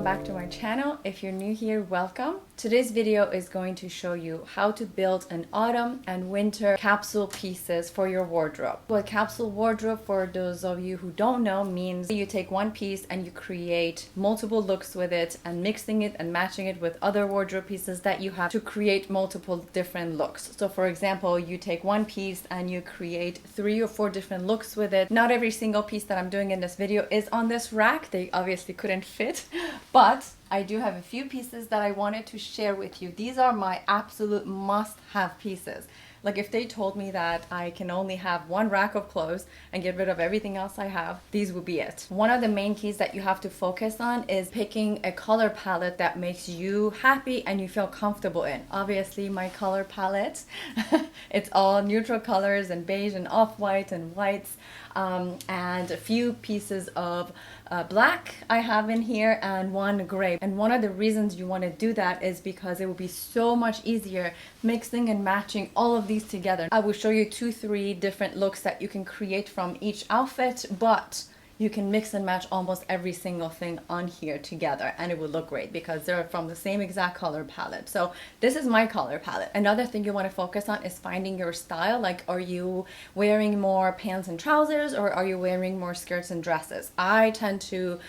back to my channel. If you're new here, welcome. Today's video is going to show you how to build an autumn and winter capsule pieces for your wardrobe. Well, capsule wardrobe, for those of you who don't know, means you take one piece and you create multiple looks with it and mixing it and matching it with other wardrobe pieces that you have to create multiple different looks. So for example, you take one piece and you create 3 or 4 different looks with it. Not every single piece that I'm doing in this video is on this rack. They obviously couldn't fit, but I do have a few pieces that I wanted to share with you. These are my absolute must-have pieces. Like if they told me that I can only have one rack of clothes and get rid of everything else I have, these would be it. One of the main keys that you have to focus on is picking a color palette that makes you happy and you feel comfortable in. Obviously my color palette, it's all neutral colors and beige and off-white and whites, and a few pieces of black I have in here and one gray. And one of the reasons you want to do that is because it will be so much easier mixing and matching all of these together. I will show you 2-3 different looks that you can create from each outfit, but you can mix and match almost every single thing on here together and it would look great because they're from the same exact color palette. So this is my color palette. Another thing you want to focus on is finding your style. Like, are you wearing more pants and trousers or are you wearing more skirts and dresses? I tend to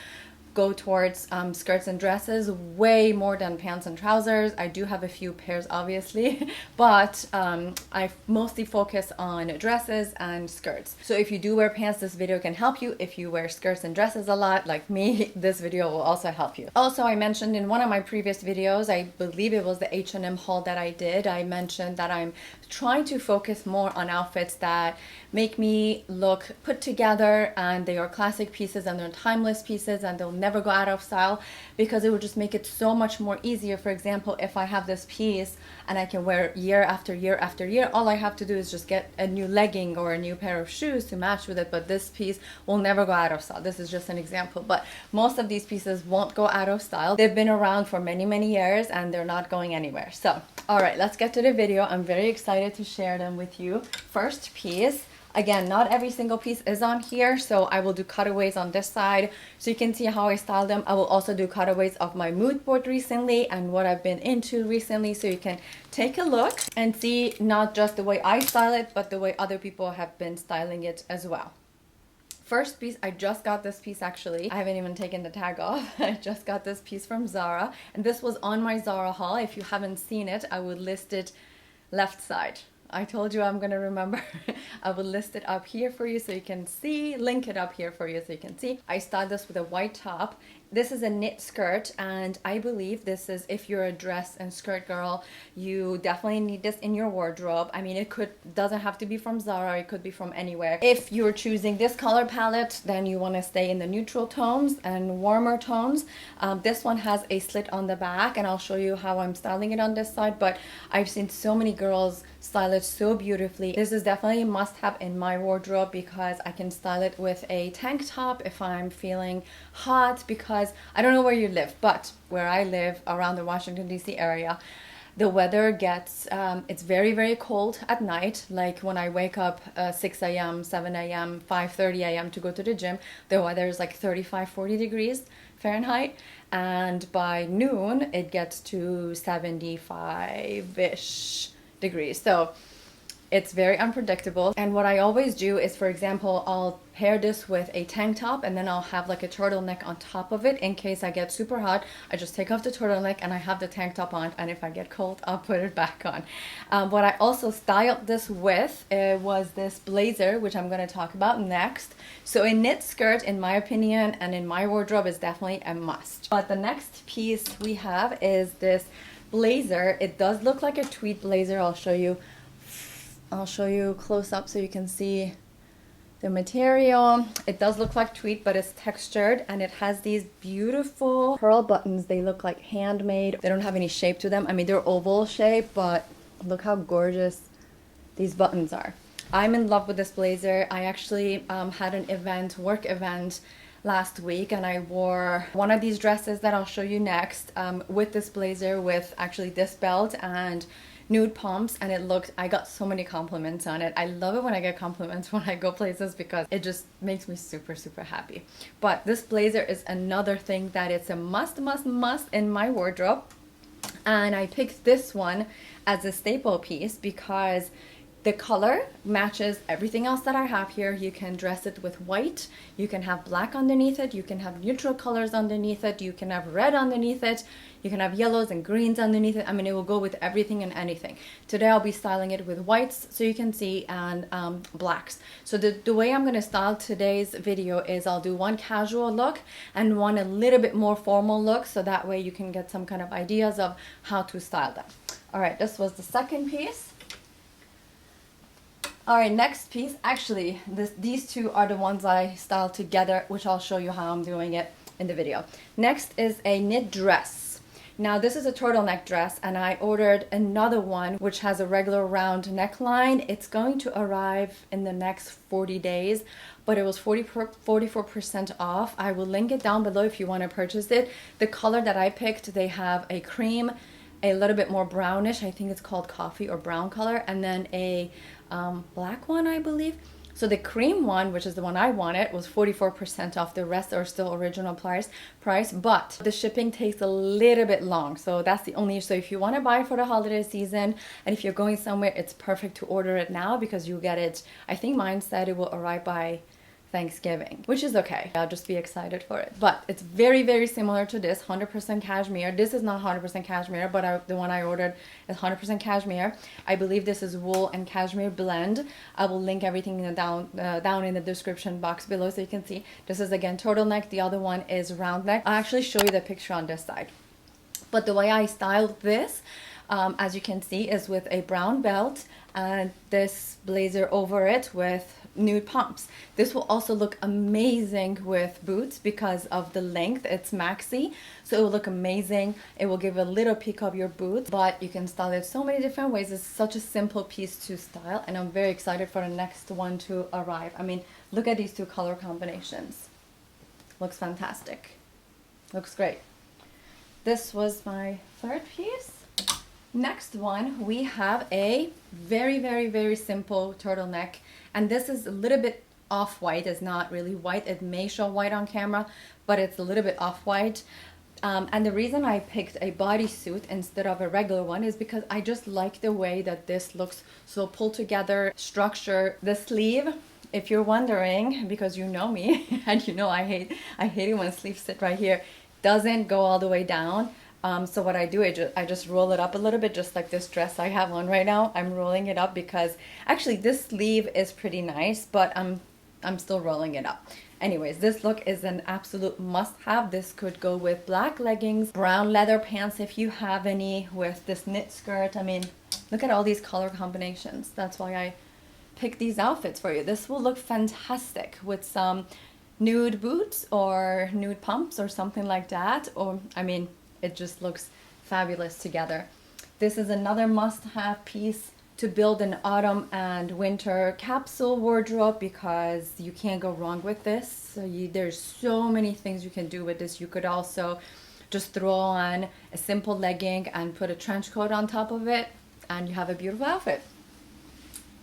go towards skirts and dresses way more than pants and trousers. I do have a few pairs obviously, but I mostly focus on dresses and skirts. So if you do wear pants, this video can help you. If you wear skirts and dresses a lot like me, this video will also help you. Also, I mentioned in one of my previous videos, I believe it was the H&M haul that I did, I mentioned that I'm trying to focus more on outfits that make me look put together and they are classic pieces and they're timeless pieces and they'll never go out of style, because it would just make it so much more easier. For example, if I have this piece and I can wear year after year after year, all I have to do is just get a new legging or a new pair of shoes to match with it, but this piece will never go out of style. This is just an example, but most of these pieces won't go out of style. They've been around for many years and they're not going anywhere. So all right, let's get to the video. I'm very excited to share them with you. First piece, again, not every single piece is on here, so I will do cutaways on this side so you can see how I style them. I will also do cutaways of my mood board recently and what I've been into recently, so you can take a look and see not just the way I style it, but the way other people have been styling it as well. First piece, I just got this piece actually. I haven't even taken the tag off. I just got this piece from Zara, and this was on my Zara haul. If you haven't seen it, I would list it left side. I told you I'm gonna remember. I will list it up here for you so you can see, link it up here for you so you can see. I styled this with a white top. This is a knit skirt, and I believe this is, if you're a dress and skirt girl, you definitely need this in your wardrobe. I mean, it doesn't have to be from Zara, it could be from anywhere. If you're choosing this color palette, then you want to stay in the neutral tones and warmer tones. This one has a slit on the back, and I'll show you how I'm styling it on this side, but I've seen so many girls style it so beautifully. This is definitely a must-have in my wardrobe because I can style it with a tank top if I'm feeling hot, because I don't know where you live, but where I live around the Washington DC area, the weather gets it's very cold at night. Like when I wake up 6 a.m., 7 a.m., 5:30 a.m. to go to the gym, the weather is like 35-40 degrees Fahrenheit, and by noon it gets to 75-ish degrees. So it's very unpredictable. And what I always do is, for example, I'll pair this with a tank top and then I'll have like a turtleneck on top of it in case I get super hot. I just take off the turtleneck and I have the tank top on, and if I get cold, I'll put it back on. What I also styled this with was this blazer, which I'm going to talk about next. So a knit skirt, in my opinion and in my wardrobe, is definitely a must. But the next piece we have is this blazer. It does look like a tweed blazer. I'll show you close up so you can see the material. It does look like tweed, but it's textured and it has these beautiful pearl buttons. They look like handmade. They don't have any shape to them. I mean, they're oval shape, but look how gorgeous these buttons are. I'm in love with this blazer. I actually had an event, work event last week, and I wore one of these dresses that I'll show you next with this blazer, with actually this belt and Nude Pumps, and I got so many compliments on it. I love it when I get compliments when I go places because it just makes me super, super happy. But this blazer is another thing that it's a must in my wardrobe. And I picked this one as a staple piece because the color matches everything else that I have here. You can dress it with white, you can have black underneath it, you can have neutral colors underneath it, you can have red underneath it, you can have yellows and greens underneath it. I mean, it will go with everything and anything. Today I'll be styling it with whites, so you can see, and blacks. So the way I'm going to style today's video is I'll do one casual look and one a little bit more formal look, so that way you can get some kind of ideas of how to style them. All right, this was the second piece. All right, next piece, actually, these two are the ones I styled together, which I'll show you how I'm doing it in the video. Next is a knit dress. Now, this is a turtleneck dress, and I ordered another one, which has a regular round neckline. It's going to arrive in the next 40 days, but it was 44% off. I will link it down below if you want to purchase it. The color that I picked, they have a cream, a little bit more brownish, I think it's called coffee or brown color, and then a black one, I believe. So the cream one, which is the one I wanted, was 44% off. The rest are still original price, but the shipping takes a little bit long. So that's the only issue. So if you want to buy for the holiday season and if you're going somewhere, it's perfect to order it now because you get it. I think mine said it will arrive by Thanksgiving, which is okay. I'll just be excited for it. But it's very, very similar to this, 100% cashmere. This is not 100% cashmere, but the one I ordered is 100% cashmere. I believe this is wool and cashmere blend. I will link everything down in the description box below so you can see. This is again turtleneck. The other one is round neck. I'll actually show you the picture on this side. But the way I styled this, as you can see, is with a brown belt and this blazer over it with nude pumps. This will also look amazing with boots because of the length. It's maxi, so it will look amazing. It will give a little peek of your boots, but you can style it so many different ways. It's such a simple piece to style, and I'm very excited for the next one to arrive. I mean, look at these two color combinations. Looks fantastic. Looks great. This was my third piece. Next one, we have a very, very, very simple turtleneck, and this is a little bit off-white. It's not really white. It may show white on camera, but it's a little bit off-white. And the reason I picked a bodysuit instead of a regular one is because I just like the way that this looks so pulled together, structure. The sleeve, if you're wondering, because you know me and you know I hate it when sleeves sit right here, doesn't go all the way down. So what I do, I just roll it up a little bit, just like this dress I have on right now. I'm rolling it up because actually this sleeve is pretty nice, but I'm still rolling it up. Anyways, this look is an absolute must-have. This could go with black leggings, brown leather pants if you have any, with this knit skirt. I mean, look at all these color combinations. That's why I picked these outfits for you. This will look fantastic with some nude boots or nude pumps or something like that. Or, I mean, it just looks fabulous together. This is another must-have piece to build an autumn and winter capsule wardrobe because you can't go wrong with this. So there's so many things you can do with this. You could also just throw on a simple legging and put a trench coat on top of it, and you have a beautiful outfit.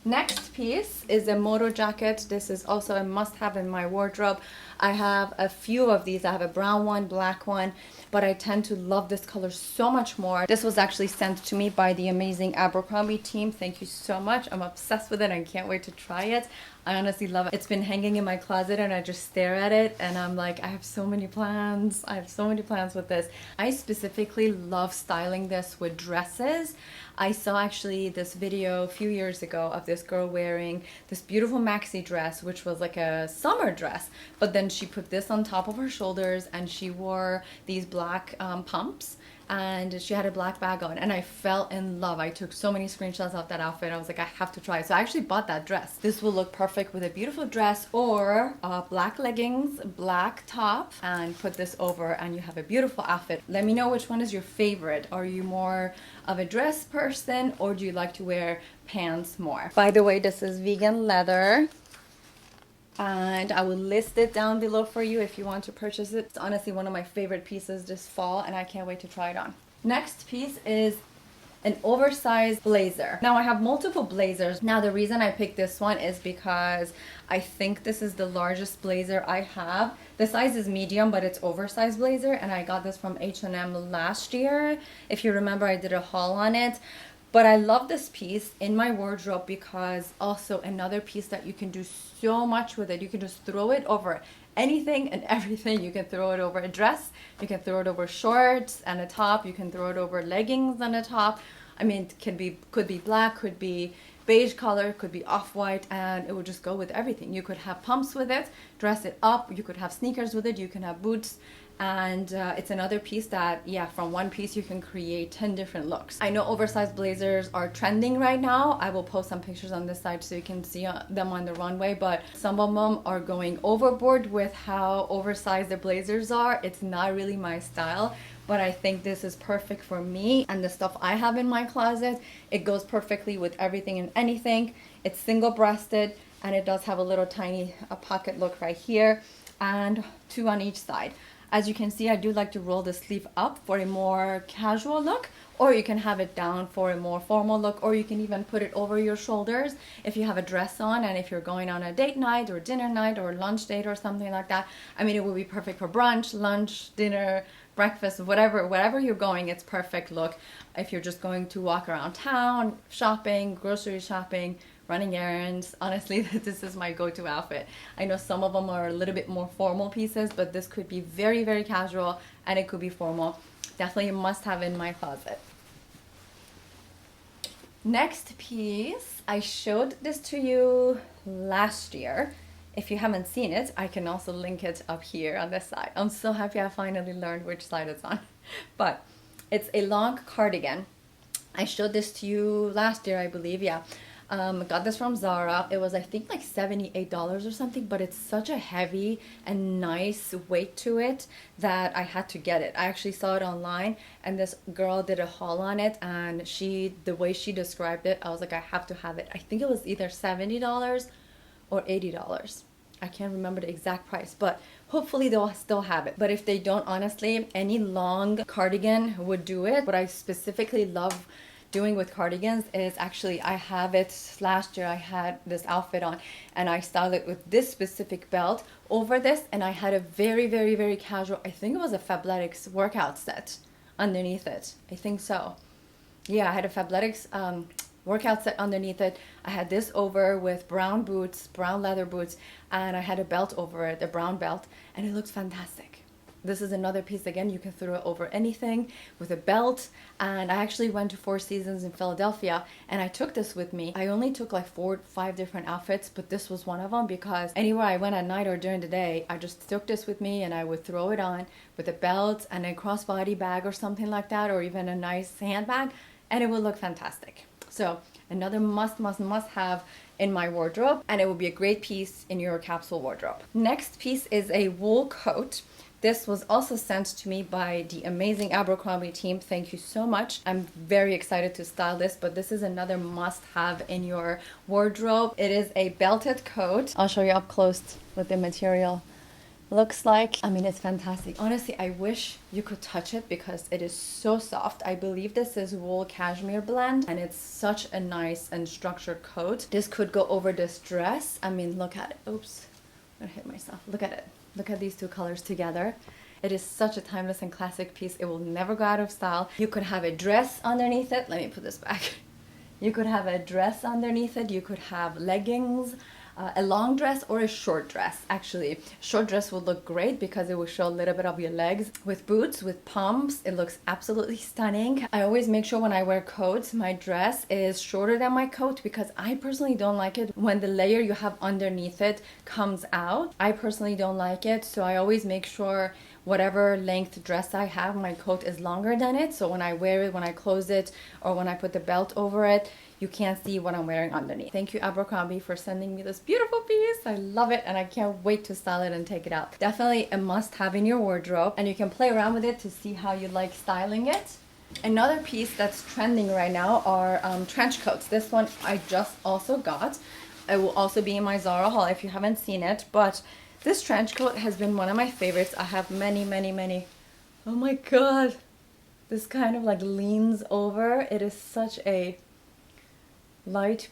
Next piece is a Moto jacket. This is also a must-have in my wardrobe. I have a few of these. I have a brown one, black one, but I tend to love this color so much more. This was actually sent to me by the amazing Abercrombie team. Thank you so much. I'm obsessed with it. I can't wait to try it. I honestly love it. It's been hanging in my closet and I just stare at it and I'm like, I have so many plans. I have so many plans with this. I specifically love styling this with dresses. I saw actually this video a few years ago of this girl wearing this beautiful maxi dress, which was like a summer dress, but then she put this on top of her shoulders and she wore these black pumps and she had a black bag on, and I fell in love. I took so many screenshots of that outfit. I was like, I have to try it. So I actually bought that dress. This will look perfect with a beautiful dress or black leggings, black top, and put this over and you have a beautiful outfit. Let me know which one is your favorite. Are you more of a dress person or do you like to wear pants more? By the way, this is vegan leather, and I will list it down below for you if you want to purchase it. It's honestly one of my favorite pieces this fall and I can't wait to try it on. Next piece is an oversized blazer. Now I have multiple blazers. Now the reason I picked this one is because I think this is the largest blazer I have. The size is medium, but it's oversized blazer, and I got this from H&M last year. If you remember, I did a haul on it. But I love this piece in my wardrobe because also another piece that you can do so much with it. You can just throw it over anything and everything. You can throw it over a dress, you can throw it over shorts and a top, you can throw it over leggings and a top. I mean, it could be black, could be beige color, could be off-white, and it would just go with everything. You could have pumps with it, dress it up, you could have sneakers with it, you can have boots. And it's another piece that, yeah, from one piece you can create 10 different looks. I know oversized blazers are trending right now. I will post some pictures on this side so you can see them on the runway, but some of them are going overboard with how oversized the blazers are. It's not really my style, but I think this is perfect for me and the stuff I have in my closet. It goes perfectly with everything and anything. It's single-breasted, and it does have a little tiny pocket look right here and two on each side. As you can see, I do like to roll the sleeve up for a more casual look, or you can have it down for a more formal look, or you can even put it over your shoulders if you have a dress on, and if you're going on a date night or dinner night or lunch date or something like that. I mean, it would be perfect for brunch, lunch, dinner, breakfast, whatever you're going, it's perfect look. If you're just going to walk around town, shopping, grocery shopping, running errands, honestly, this is my go-to outfit. I know some of them are a little bit more formal pieces, but this could be very, very casual, and it could be formal. Definitely a must-have in my closet. Next piece, I showed this to you last year. If you haven't seen it, I can also link it up here on this side. I'm so happy I finally learned which side it's on. But it's a long cardigan. I showed this to you last year, I believe, yeah. Got this from Zara. It was, I think, like $78 or something, but it's such a heavy and nice weight to it that I had to get it. I actually saw it online, and this girl did a haul on it, and the way she described it, I was like, I have to have it. I think it was either $70 or $80. I can't remember the exact price, but hopefully they'll still have it. But if they don't, honestly, any long cardigan would do it. What I specifically love doing with cardigans is, actually, I have it last year. I had this outfit on and I styled it with this specific belt over this, and I had a very, very, very casual, I think it was a Fabletics workout set underneath it. I think so. Yeah, I had a Fabletics workout set underneath it. I had this over with brown boots, brown leather boots, and I had a belt over it, a brown belt, and it looks fantastic. This is another piece, again, you can throw it over anything with a belt. And I actually went to Four Seasons in Philadelphia, and I took this with me. I only took like 4 or 5 different outfits, but this was one of them, because anywhere I went at night or during the day, I just took this with me and I would throw it on with a belt and a crossbody bag or something like that, or even a nice handbag, and it would look fantastic. So another must have in my wardrobe, and it will be a great piece in your capsule wardrobe. Next piece is a wool coat. This was also sent to me by the amazing Abercrombie team. Thank you so much. I'm very excited to style this, but this is another must-have in your wardrobe. It is a belted coat. I'll show you up close what the material looks like. I mean, it's fantastic. Honestly, I wish you could touch it because it is so soft. I believe this is wool cashmere blend, and it's such a nice and structured coat. This could go over this dress. I mean, look at it. Oops, I'm gonna hit myself. Look at it. Look at these two colors together. It is such a timeless and classic piece. It will never go out of style. You could have a dress underneath it. Let me put this back. You could have a dress underneath it. You could have leggings, a long dress or a short dress. Actually, short dress would look great because it will show a little bit of your legs. With boots, with pumps, it looks absolutely stunning. I always make sure when I wear coats, my dress is shorter than my coat, because I personally don't like it when the layer you have underneath it comes out. I personally don't like it, so I always make sure whatever length dress I have, my coat is longer than it. So when I wear it, when I close it, or when I put the belt over it, you can't see what I'm wearing underneath. Thank you, Abercrombie, for sending me this beautiful piece. I love it, and I can't wait to style it and take it out. Definitely a must-have in your wardrobe, and you can play around with it to see how you like styling it. Another piece that's trending right now are trench coats. This one I just also got. It will also be in my Zara haul if you haven't seen it, but this trench coat has been one of my favorites. I have many. Oh my god. this kind of like leans over. It is such a light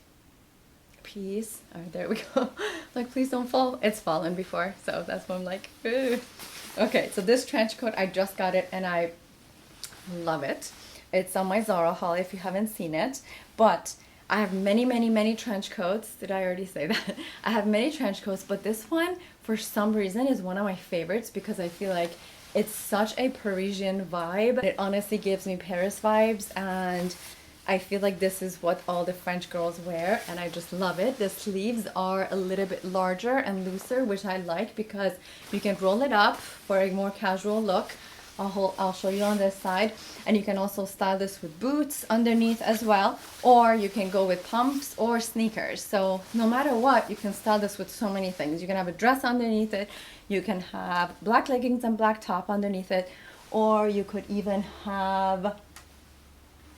piece. All right, there we go. Like, please don't fall. It's fallen before, so that's why I'm like, ugh. Okay, so this trench coat, I just got it and I love it. It's on my Zara haul if you haven't seen it, but I have many trench coats. Did I already say that? I have many trench coats, but this one for some reason is one of my favorites because I feel like it's such a Parisian vibe. It honestly gives me Paris vibes, and I feel like this is what all the French girls wear, and I just love it. The sleeves are a little bit larger and looser, which I like because you can roll it up for a more casual look. I'll show you on this side, and you can also style this with boots underneath as well, or you can go with pumps or sneakers. So no matter what, you can style this with so many things. You can have a dress underneath it, you can have black leggings and black top underneath it, or you could even have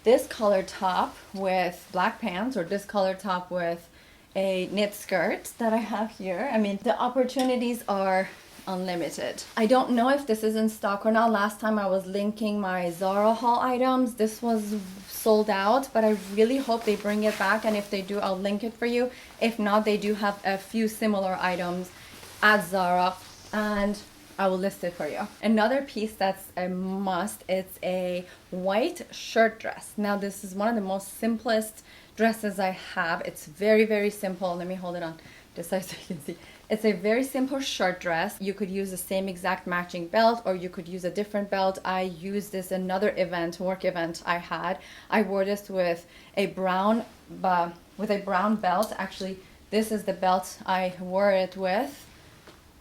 this color top with black pants, or this color top with a knit skirt that I have here. I mean, the opportunities are unlimited. I don't know if this is in stock or not. Last time I was linking my Zara haul items, this was sold out, but I really hope they bring it back, and if they do, I'll link it for you. If not, they do have a few similar items at Zara, and I will list it for you. Another piece that's a must, it's a white shirt dress. Now this is one of the most simplest dresses I have. It's very simple. Let me hold it on this side so you can see. It's a very simple shirt dress. You could use the same exact matching belt, or you could use a different belt. I used this another event, work event I had. I wore this with a brown belt. Actually, this is the belt I wore it with.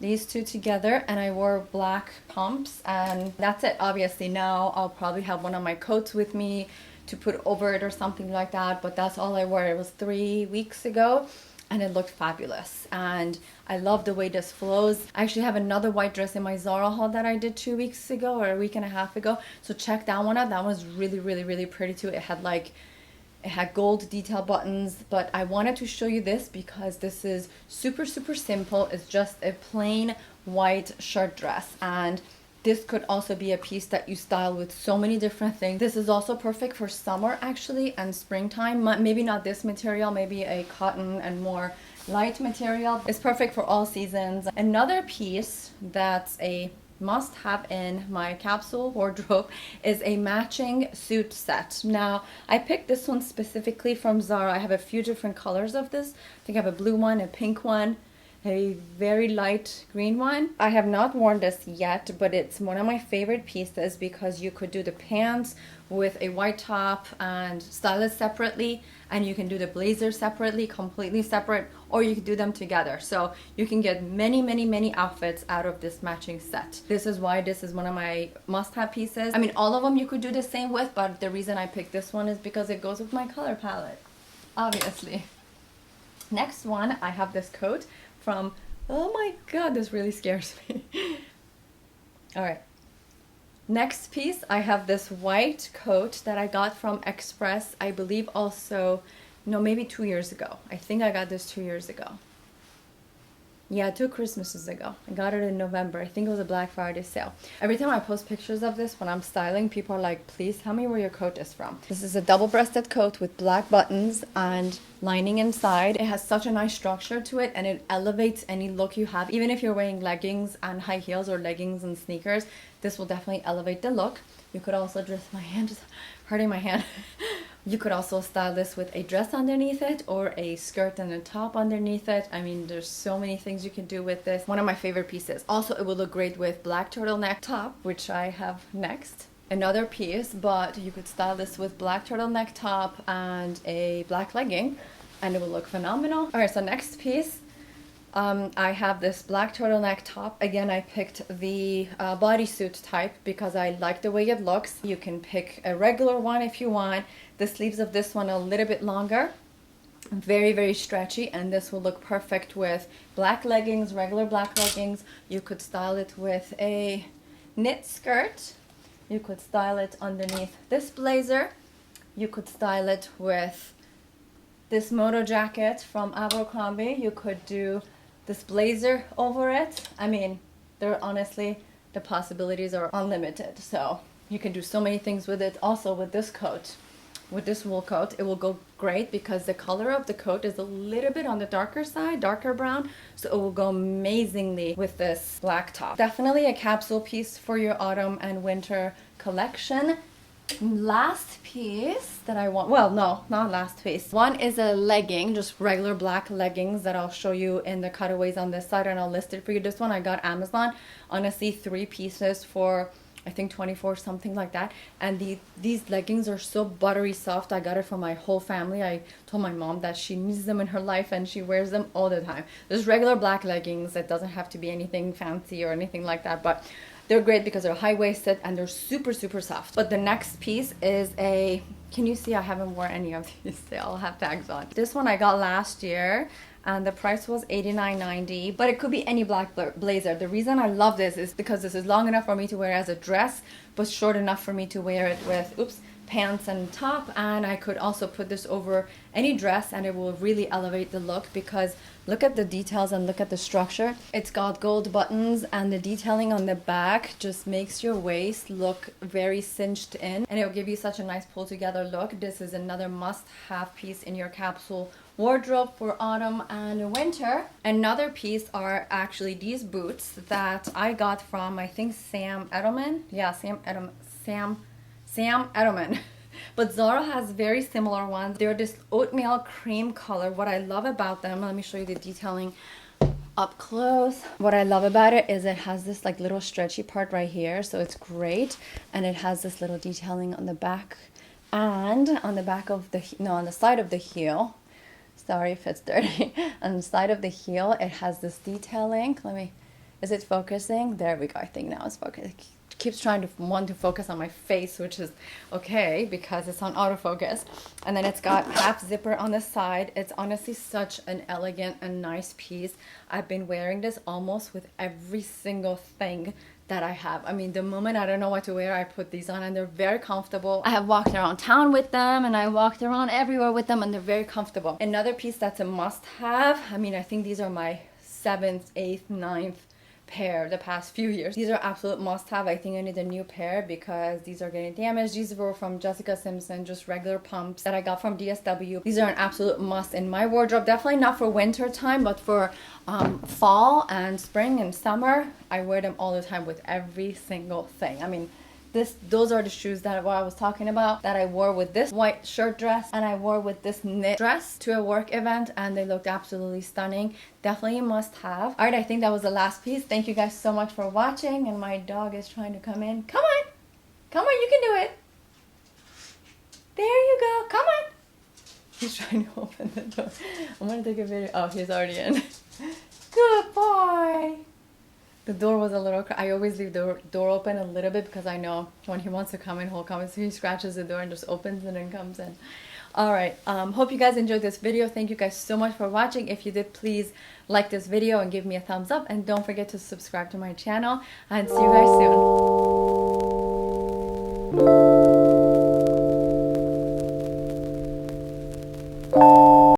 These two together, and I wore black pumps, and that's it. Obviously now I'll probably have one of my coats with me to put over it or something like that, but that's all I wore. It was 3 weeks ago, and it looked fabulous, and I love the way this flows. I actually have another white dress in my Zara haul that I did 2 weeks ago or a week and a half ago, so check that one out. That was really pretty too. It had gold detail buttons, but I wanted to show you this because this is super simple. It's just a plain white shirt dress, and this could also be a piece that you style with so many different things. This is also perfect for summer actually and springtime. Maybe not this material, maybe a cotton and more light material. It's perfect for all seasons. Another piece that's a must have in my capsule wardrobe is a matching suit set. Now I picked this one specifically from Zara. I have a few different colors of this. I think I have a blue one, a pink one, a very light green one. I have not worn this yet, but it's one of my favorite pieces because you could do the pants with a white top and style it separately, and you can do the blazer separately, completely separate, or you could do them together. So you can get many outfits out of this matching set. This is why this is one of my must-have pieces. I mean, all of them you could do the same with, but the reason I picked this one is because it goes with my color palette, obviously. Next one, I have this coat from, oh my god, this really scares me. All right. Next piece, I have this white coat that I got from Express, I believe also, no, maybe 2 years ago. I think I got this 2 years ago. Yeah, 2 Christmases ago. I got it in November. I think it was a Black Friday sale. Every time I post pictures of this when I'm styling, people are like, please tell me where your coat is from. This is a double-breasted coat with black buttons and lining inside. It has such a nice structure to it, and it elevates any look you have. Even if you're wearing leggings and high heels or leggings and sneakers, this will definitely elevate the look. You could also dress, my hand is hurting my hand. You could also style this with a dress underneath it or a skirt and a top underneath it. I mean, there's so many things you can do with this. One of my favorite pieces. Also, it will look great with black turtleneck top, which I have next. Another piece, but you could style this with black turtleneck top and a black legging, and it will look phenomenal. All right, so next piece. I have this black turtleneck top. Again, I picked the bodysuit type because I like the way it looks. You can pick a regular one if you want. The sleeves of this one are a little bit longer, very stretchy, and this will look perfect with black leggings, regular black leggings. You could style it with a knit skirt. You could style it underneath this blazer. You could style it with this Moto jacket from Abercrombie. You could do this blazer over it. I mean, honestly, the possibilities are unlimited. So You can do so many things with it. Also with this coat, with this wool coat, it will go great because the color of the coat is a little bit on the darker side, darker brown, so it will go amazingly with this black top. Definitely a capsule piece for your autumn and winter collection. Last piece that I want, well, no, not last piece. One is a legging, just regular black leggings that I'll show you in the cutaways on this side, and I'll list it for you. This one I got Amazon, honestly, 3 pieces for I think 24, something like that. And these leggings are so buttery soft. I got it for my whole family. I told my mom that she needs them in her life and she wears them all the time. There's regular black leggings. It doesn't have to be anything fancy or anything like that, but they're great because they're high-waisted and they're super, super soft. But the next piece is a, can you see I haven't worn any of these? They all have tags on. This one I got last year and the price was $89.90, but it could be any black blazer. The reason I love this is because this is long enough for me to wear as a dress, but short enough for me to wear it with, oops, pants and top, and I could also put this over any dress and it will really elevate the look because look at the details and look at the structure. It's got gold buttons and the detailing on the back just makes your waist look very cinched in and it will give you such a nice pull together look. This is another must-have piece in your capsule wardrobe for autumn and winter. Another piece are actually these boots that I got from, I think, Sam Edelman. Yeah, Sam Edelman. But Zara has very similar ones. They're this oatmeal cream color. What I love about them, let me show you the detailing up close. What I love about it is it has this like little stretchy part right here, so it's great, and it has this little detailing on the back and on the back of the, no, on the side of the heel. Sorry if it's dirty. On the side of the heel, it has this detailing. Let me, is it focusing? There we go. I think now it's focusing. It keeps trying to want to focus on my face, which is okay because it's on autofocus. And then it's got half zipper on the side. It's honestly such an elegant and nice piece. I've been wearing this almost with every single thing that I have. I mean, the moment I don't know what to wear, I put these on and they're very comfortable. I have walked around town with them and I walked around everywhere with them and they're very comfortable. Another piece that's a must-have, I mean, I think these are my 7th, 8th, 9th pair the past few years. These are absolute must-have. I think I need a new pair because these are getting damaged. These were from Jessica Simpson, just regular pumps that I got from DSW. These are an absolute must in my wardrobe. Definitely not for winter time, but for fall and spring and summer, I wear them all the time with every single thing. I mean, those are the shoes that what I was talking about that I wore with this white shirt dress and I wore with this knit dress to a work event and they looked absolutely stunning. Definitely a must-have. All right, I think that was the last piece. Thank you guys so much for watching, and my dog is trying to come in. Come on, you can do it. There you go, come on. He's trying to open the door. I'm gonna take a video. Oh, he's already in. Good boy. The door was a little, I always leave the door open a little bit because I know when he wants to come in, he'll come in. So he scratches the door and just opens and then comes in. All right, hope you guys enjoyed this video. Thank you guys so much for watching. If you did, please like this video and give me a thumbs up. And don't forget to subscribe to my channel, and see you guys soon.